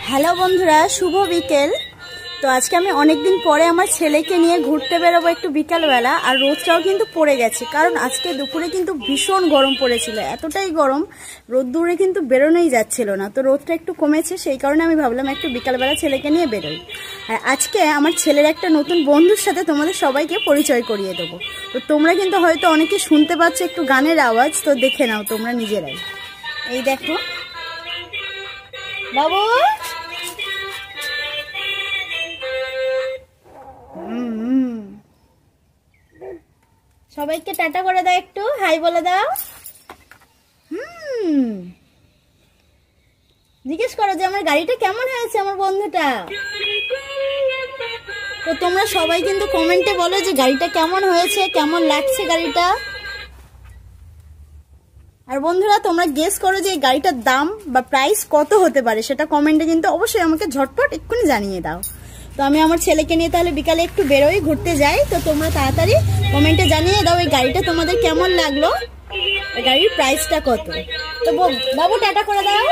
Hello বন্ধুরা, শুভ বিকেল। তো আজকে আমি অনেকদিন পরে আমার ছেলেকে নিয়ে ঘুরতে বেরোবো একটু বিকালবেলা। আর রোদটাও কিন্তু পড়ে গেছে, কারণ আজকে দুপুরে কিন্তু ভীষণ গরম পড়েছিল, এতটাই গরম রোদ্দুরে কিন্তু বেরোনোই যাচ্ছিল না। তো রোদটা একটু কমেছে, সেই কারণে আমি ভাবলাম একটু বিকালবেলা ছেলেকে নিয়ে বেরোই। আর আজকে আমার ছেলের একটা নতুন বন্ধুর সাথে তোমাদের সবাইকে পরিচয় করিয়ে দেবো। তো তোমরা কিন্তু হয়তো অনেকে শুনতে পাচ্ছ একটু গানের আওয়াজ, তো দেখে নাও তোমরা নিজেরাই। এই দেখো বাবু, সবাইকে টাটা করে দাও, একটু হাই বলে দাও। জিজ্ঞেস করো যে আমার গাড়িটা কেমন হয়েছে আমার বন্ধুটা। তো তোমরা সবাই কিন্তু কমেন্টে বলো যে গাড়িটা কেমন হয়েছে, কেমন লাগছে গাড়িটা। আর বন্ধুরা তোমরা গেস করো যে এই গাড়িটার দাম বা প্রাইস কত হতে পারে, সেটা কমেন্টে কিন্তু অবশ্যই আমাকে ঝটপট এক্ষুনি জানিয়ে দাও। তো আমি আমার ছেলেকে নিয়ে তাহলে বিকালে একটু বেরোই, ঘুরতে যাই। তো তোমরা তাড়াতাড়ি কমেন্টে জানিয়ে দাও এই গাড়িটা তোমাদের কেমন লাগলো, এই গাড়ির প্রাইসটা কত। তো বাবু টাটা করে দাও।